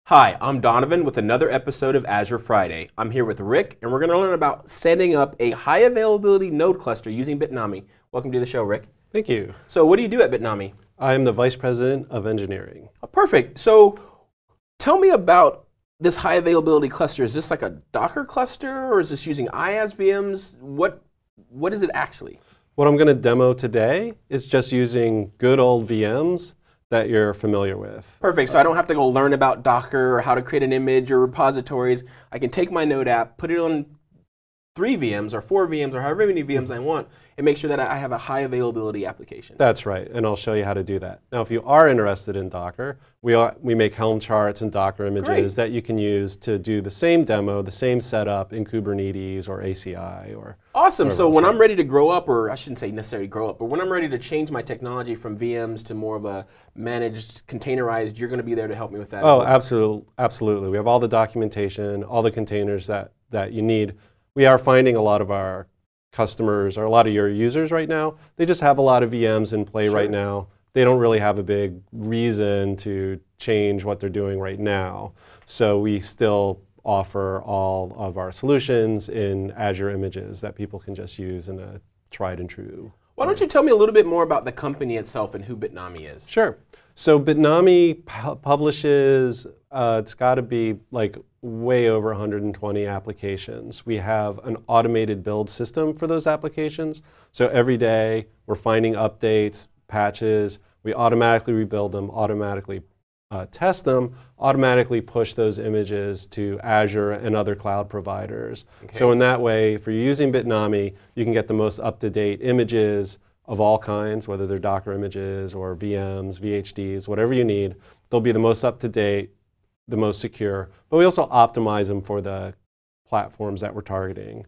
Hi, I'm Donovan with another episode of Azure Friday. I'm here with Rick, and we're going to learn about setting up a high availability node cluster using Bitnami. Welcome to the show, Rick. Thank you. So what do you do at Bitnami? I'm the Vice President of Engineering. Oh, perfect. So tell me about this high availability cluster. Is this like a Docker cluster, or is this using IaaS VMs? What is it actually? What I'm going to demo today is just using good old VMs that you're familiar with. Perfect. So I don't have to go learn about Docker or how to create an image or repositories. I can take my Node app, put it on 3 VMs or 4 VMs or however many VMs I want, and make sure that I have a high availability application. That's right, and I'll show you how to do that. Now, if you are interested in Docker, we make Helm charts and Docker images that you can use to do the same demo, the same setup in Kubernetes or ACI or. Awesome. So when I'm ready to grow up, or I shouldn't say necessarily grow up, but when I'm ready to change my technology from VMs to more of a managed, containerized, you're going to be there to help me with that. Oh, absolutely. We have all the documentation, all the containers that you need. We are finding a lot of our customers, or a lot of your users right now, they just have a lot of VMs in play right now. They don't really have a big reason to change what they're doing right now. So we still offer all of our solutions in Azure images that people can just use in a tried and true. Why don't you tell me a little bit more about the company itself and who Bitnami is? Sure. So Bitnami publishes, it's got to be like way over 120 applications. We have an automated build system for those applications. So every day we're finding updates, patches, we automatically rebuild them, automatically test them, automatically push those images to Azure and other cloud providers. Okay. So in that way, if you're using Bitnami, you can get the most up-to-date images of all kinds, whether they're Docker images or VMs, VHDs, whatever you need. They'll be the most up-to-date, the most secure, but we also optimize them for the platforms that we're targeting.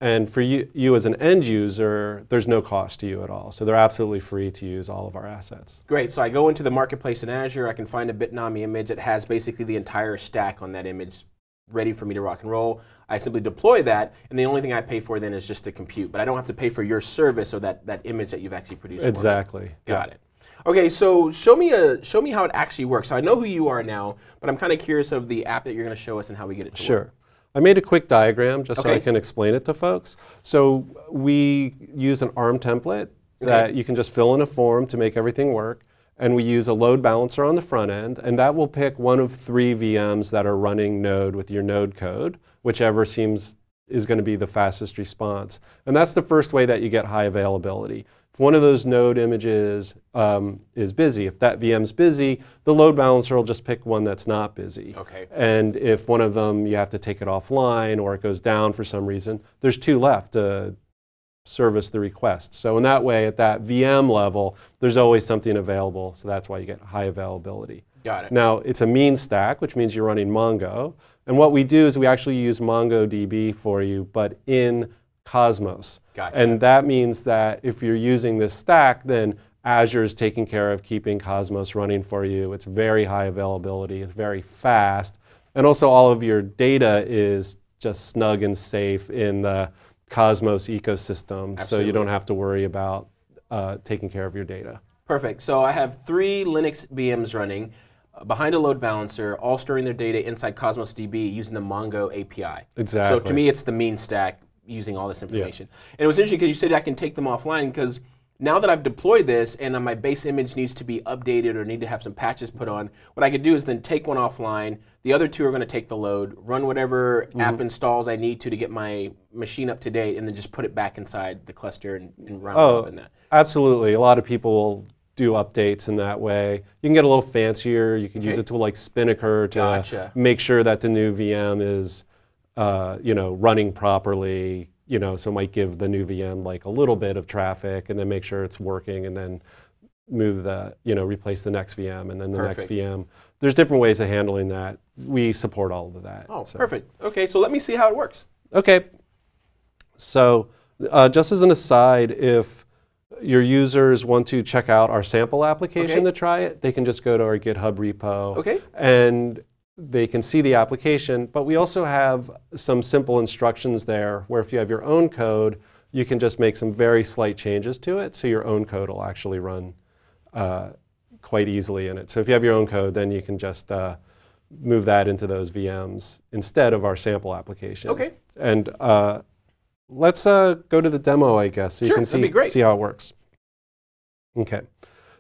And for you as an end user, there's no cost to you at all. So they're absolutely free to use all of our assets. Great. So I go into the marketplace in Azure, I can find a Bitnami image that has basically the entire stack on that image ready for me to rock and roll. I simply deploy that, and the only thing I pay for then is just the compute. But I don't have to pay for your service or that image that you've actually produced. Exactly. Got it. Okay, so show me how it actually works. So I know who you are now, but I'm kind of curious of the app that you're going to show us and how we get it to work. Sure. I made a quick diagram just so I can explain it to folks. So we use an ARM template that you can just fill in a form to make everything work. And we use a load balancer on the front end, and that will pick one of 3 VMs that are running Node with your Node code, whichever is going to be the fastest response. And that's the first way that you get high availability. If one of those Node images is busy, if that VM's busy, the load balancer will just pick one that's not busy. Okay. And if one of them you have to take it offline or it goes down for some reason, there's 2 left to service the request. So in that way, at that VM level, there's always something available. So that's why you get high availability. Got it. Now, it's a mean stack, which means you're running Mongo. And what we do is we actually use MongoDB for you, but in Cosmos. Gotcha. And that means that if you're using this stack, then Azure is taking care of keeping Cosmos running for you. It's very high availability. It's very fast. And also all of your data is just snug and safe in the Cosmos ecosystem. Absolutely. So you don't have to worry about taking care of your data. Perfect. So I have 3 Linux VMs running behind a load balancer, all storing their data inside Cosmos DB using the Mongo API. Exactly. So to me, it's the mean stack using all this information. Yeah. And it was interesting because you said I can take them offline, because now that I've deployed this and my base image needs to be updated or need to have some patches put on, what I could do is then take one offline. The other 2 are going to take the load, run whatever app installs I need to get my machine up to date, and then just put it back inside the cluster and run up in that. Absolutely. A lot of people will do updates in that way. You can get a little fancier. You can use a tool like Spinnaker to make sure that the new VM is running properly. So it might give the new VM like a little bit of traffic, and then make sure it's working, and then move replace the next VM, and then the next VM. There's different ways of handling that. We support all of that. Oh, perfect. Okay, so let me see how it works. Okay. So just as an aside, if your users want to check out our sample application to try it, they can just go to our GitHub repo. And they can see the application, but we also have some simple instructions there where if you have your own code, you can just make some very slight changes to it, so your own code will actually run quite easily in it. So if you have your own code, then you can just move that into those VMs instead of our sample application. Okay. And let's go to the demo, I guess, so you can see how it works. Okay.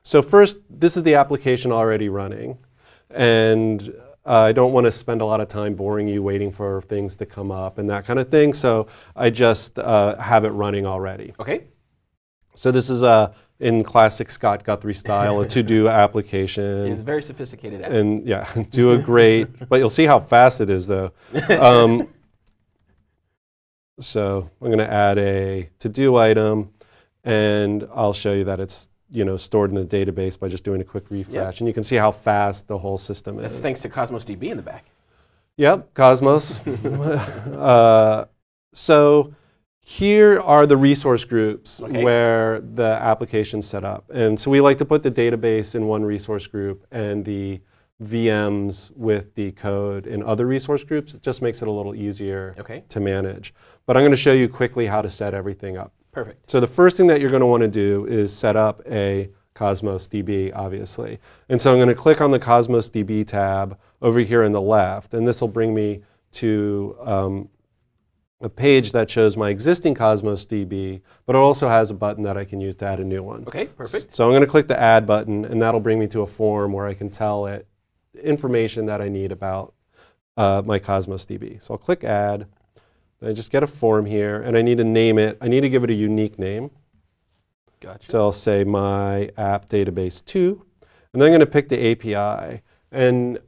So first, this is the application already running. And I don't want to spend a lot of time boring you waiting for things to come up and that kind of thing. So I just have it running already. Okay. So this is in classic Scott Guthrie style, a to-do application. It's a very sophisticated app. And yeah, do a great, but you'll see how fast it is though. So I'm going to add a to-do item, and I'll show you that it's stored in the database by just doing a quick refresh. Yep. And you can see how fast the whole system is. That's thanks to Cosmos DB in the back. Yep, Cosmos. So here are the resource groups where the application's set up. And so we like to put the database in one resource group and the VMs with the code in other resource groups. It just makes it a little easier to manage. But I'm going to show you quickly how to set everything up. Perfect. So the first thing that you're going to want to do is set up a Cosmos DB, obviously. And so I'm going to click on the Cosmos DB tab over here on the left, and this will bring me to a page that shows my existing Cosmos DB, but it also has a button that I can use to add a new one. Okay, perfect. So I'm going to click the Add button, and that'll bring me to a form where I can tell it information that I need about my Cosmos DB. So I'll click Add. I just get a form here, and I need to name it. I need to give it a unique name. Gotcha. So I'll say my app database 2, and then I'm going to pick the API. And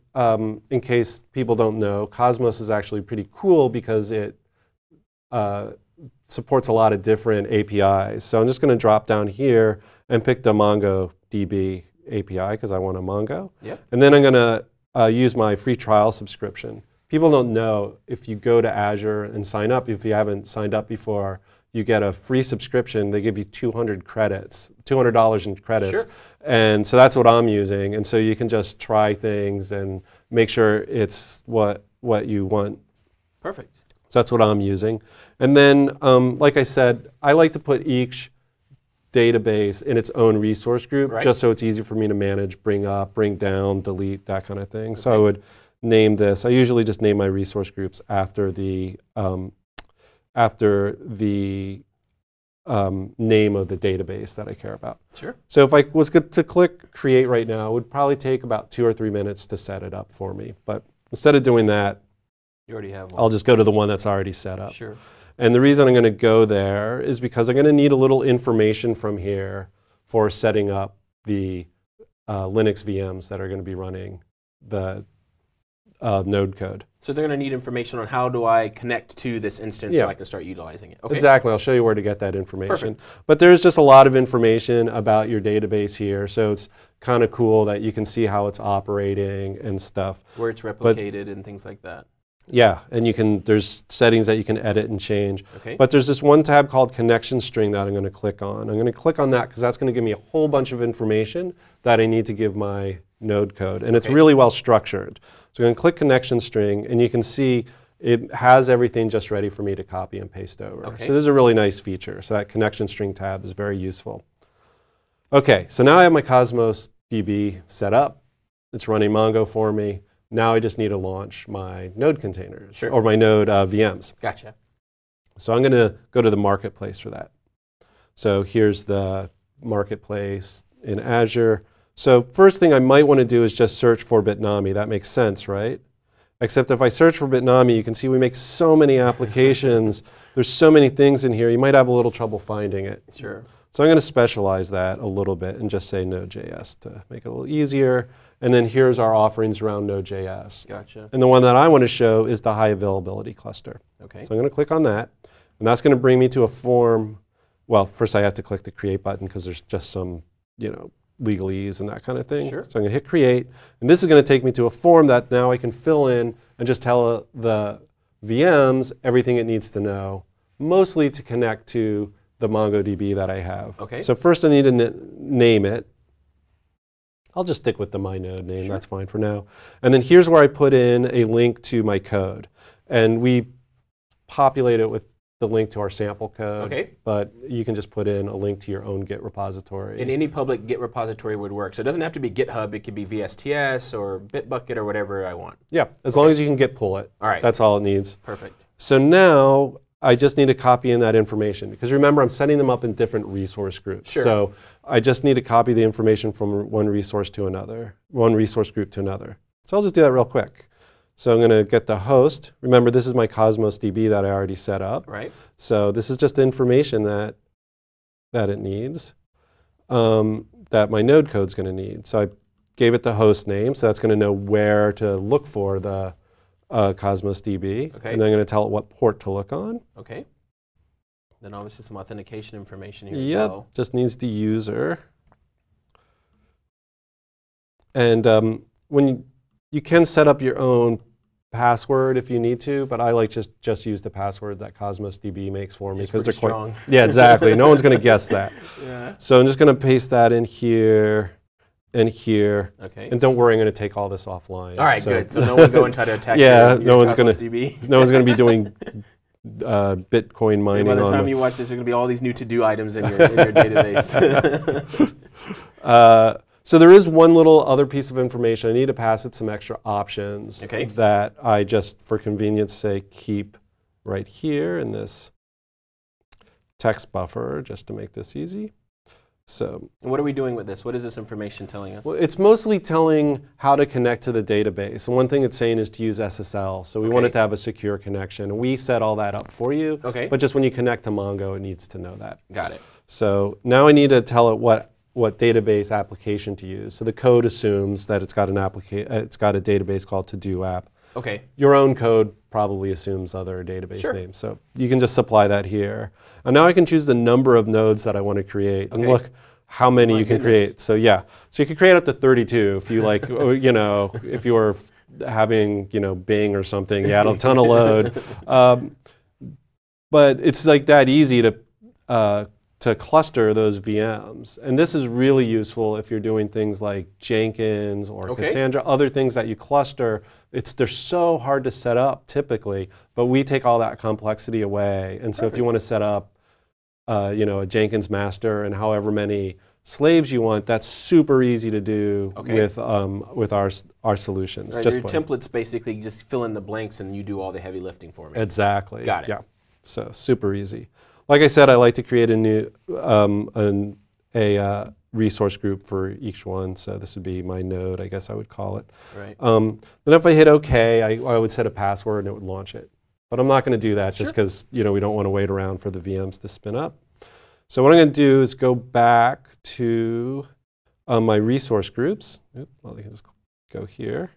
in case people don't know, Cosmos is actually pretty cool because it supports a lot of different APIs. So I'm just going to drop down here and pick the MongoDB API because I want a Mongo. Yep. And then I'm going to use my free trial subscription. People don't know, if you go to Azure and sign up, if you haven't signed up before, you get a free subscription. They give you $200 in credits. Sure. And so that's what I'm using. And so you can just try things and make sure it's what you want. Perfect. So that's what I'm using. And then, like I said, I like to put each database in its own resource group, just so it's easy for me to manage, bring up, bring down, delete, that kind of thing. So I would name this. I usually just name my resource groups after the name of the database that I care about. Sure. So if I was to click Create right now, it would probably take about 2 or 3 minutes to set it up for me. But instead of doing that, you already have one. I'll just go to the one that's already set up. Sure. And the reason I'm going to go there is because I'm going to need a little information from here for setting up the Linux VMs that are going to be running the node code. So they're going to need information on how do I connect to this instance so I can start utilizing it. Okay. Exactly. I'll show you where to get that information. Perfect. But there's just a lot of information about your database here. So it's kind of cool that you can see how it's operating and stuff. Where it's replicated and things like that. Yeah, and there's settings that you can edit and change. Okay. But there's this one tab called Connection String that I'm going to click on. I'm going to click on that because that's going to give me a whole bunch of information that I need to give my node code. And it's really well structured. So I'm going to click Connection String, and you can see it has everything just ready for me to copy and paste over. Okay. So this is a really nice feature. So that Connection String tab is very useful. Okay, so now I have my Cosmos DB set up. It's running Mongo for me. Now I just need to launch my node containers or my node VMs. Gotcha. So I'm going to go to the Marketplace for that. So here's the Marketplace in Azure. So first thing I might want to do is just search for Bitnami. That makes sense, right? Except if I search for Bitnami, you can see we make so many applications. There's so many things in here. You might have a little trouble finding it. Sure. So I'm going to specialize that a little bit and just say Node.js to make it a little easier. And then here's our offerings around Node.js. Gotcha. And the one that I want to show is the High Availability cluster. Okay. So I'm going to click on that. And that's going to bring me to a form. Well, first I have to click the Create button because there's just some, legalese and that kind of thing. Sure. So I'm going to hit Create. And this is going to take me to a form that now I can fill in and just tell the VMs everything it needs to know, mostly to connect to the MongoDB that I have. Okay. So first I need to name it. I'll just stick with the my node name. That's fine for now. And then here's where I put in a link to my code. And we populate it with the link to our sample code. Okay. But you can just put in a link to your own Git repository. And any public Git repository would work. So it doesn't have to be GitHub. It could be VSTS or Bitbucket or whatever I want. Yeah, as long as you can Git pull it. All right. That's all it needs. Perfect. So now I just need to copy in that information. Because remember, I'm setting them up in different resource groups. Sure. So I just need to copy the information from one resource to another, one resource group to another. So I'll just do that real quick. So I'm going to get the host. Remember, this is my Cosmos DB that I already set up. Right. So this is just information that it needs, that my node code's going to need. So I gave it the host name, so that's going to know where to look for the Cosmos DB. Okay. And then I'm going to tell it what port to look on. Okay. Then obviously some authentication information here Yep, as well. just needs the user. And when you can set up your own password if you need to, but I like just use the password that Cosmos DB makes for me because they're quite strong. Yeah, exactly. No one's going to guess that. Yeah. So I'm just going to paste that in here and here. Okay. And don't worry, I'm going to take all this offline. All right, good. So no one go and try to attack Yeah, your no one's Cosmos gonna DB. no one's going to be doing Bitcoin mining By the on time the, you watch this, there's going to be all these new to-do items in your database. So there is one little other piece of information. I need to pass it some extra options Okay. that I just, for convenience sake, keep right here in this text buffer just to make this easy. So And what are we doing with this? What is this information telling us? well, it's mostly telling how to connect to the database. And one thing it's saying is to use SSL. So we want it to have a secure connection. And we set all that up for you. Okay. But just when you connect to Mongo, it needs to know that. Got it. So now I need to tell it what database application to use. So the code assumes that it's got a database called to-do app. Okay. Your own code probably assumes other database Sure. names. So you can just supply that here. And now I can choose the number of nodes that I want to create. And Okay. look how many My you can goodness. create. So yeah, so you can create up to 32 if you like, you know, if you were having, you know, Bing or something, you had a ton of load. But it's like that easy to cluster those VMs. And this is really useful if you're doing things like Jenkins or Okay. Cassandra, other things that you cluster. They're so hard to set up typically, but we take all that complexity away. And so if you want to set up you know, a Jenkins master and however many slaves you want, that's super easy to do with our solutions. Right, just your templates basically just fill in the blanks and you do all the heavy lifting for me. Exactly. Got it. Yeah. So super easy. Like I said, I like to create a new resource group for each one. So this would be my node, I guess I would call it. Right. Then if I hit OK, I would set a password and it would launch it. But I'm not going to do that just because we don't want to wait around for the VMs to spin up. So what I'm going to do is go back to my resource groups. Well, I can just go here.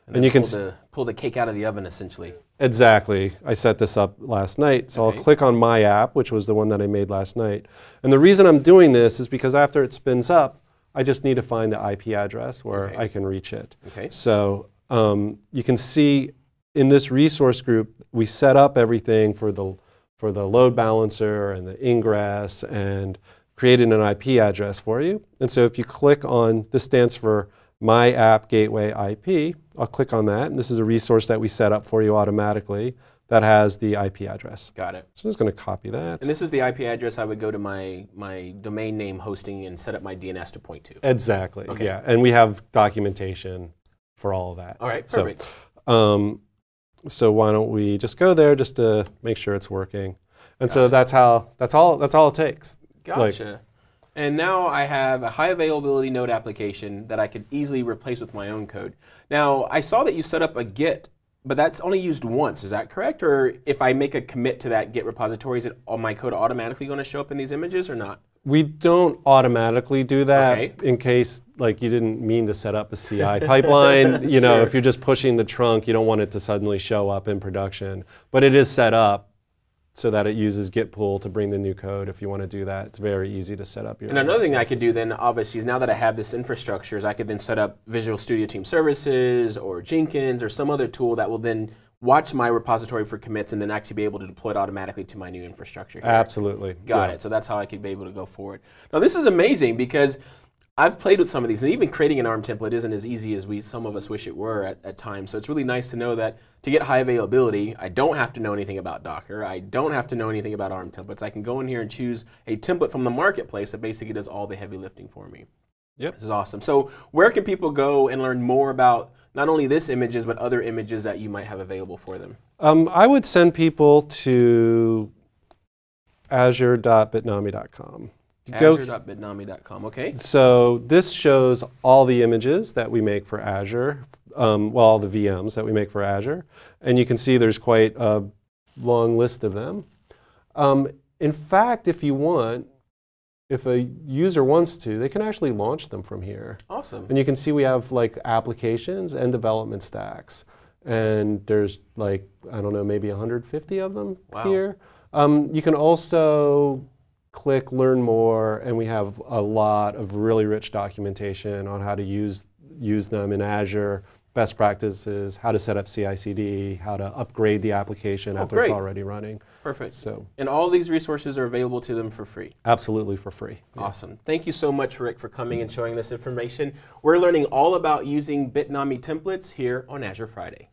And you can pull the cake out of the oven, essentially. Exactly. I set this up last night. So I'll click on my app, which was the one that I made last night. And the reason I'm doing this is because after it spins up, I just need to find the IP address where I can reach it. Okay. So you can see in this resource group, we set up everything for the load balancer and the ingress and created an IP address for you. And so if you click on, this stands for My App Gateway IP, I'll click on that. And this is a resource that we set up for you automatically that has the IP address. Got it. So I'm just going to copy that. And this is the IP address I would go to my domain name hosting and set up my DNS to point to. Exactly. Okay. Yeah. And we have documentation for all of that. All right. Perfect. So why don't we just go there just to make sure it's working. And so that's all it takes. Gotcha. And now I have a high availability node application that I could easily replace with my own code. Now, I saw that you set up a Git, but that's only used once. Is that correct? Or if I make a commit to that Git repository, is it all my code automatically going to show up in these images or not? We don't automatically do that in case you didn't mean to set up a CI pipeline. If you're just pushing the trunk, you don't want it to suddenly show up in production. But it is set up so that it uses git pull to bring the new code. If you want to do that, it's very easy to set up your. And another thing I could do then, obviously, is now that I have this infrastructure, is I could then set up Visual Studio Team Services or Jenkins or some other tool that will then watch my repository for commits and then actually be able to deploy it automatically to my new infrastructure here. Absolutely. Got it. So that's how I could be able to go forward. Now this is amazing because I've played with some of these, and even creating an ARM template isn't as easy as some of us wish it were at times. So it's really nice to know that to get high availability, I don't have to know anything about Docker. I don't have to know anything about ARM templates. I can go in here and choose a template from the marketplace that basically does all the heavy lifting for me. Yep. This is awesome. So where can people go and learn more about not only this images, but other images that you might have available for them? I would send people to azure.bitnami.com. Azure.bitnami.com, okay. So this shows all the images that we make for Azure, well, all the VMs that we make for Azure. And you can see there's quite a long list of them. In fact, if you want, if a user wants to, they can actually launch them from here. Awesome. And you can see we have like applications and development stacks. And there's like, I don't know, maybe 150 of them here. You can also click Learn More, and we have a lot of really rich documentation on how to use them in Azure, best practices, how to set up CI/CD, how to upgrade the application after it's already running. Perfect. So, and all these resources are available to them for free? Absolutely for free. Awesome. Thank you so much, Rick, for coming and showing this information. We're learning all about using Bitnami templates here on Azure Friday.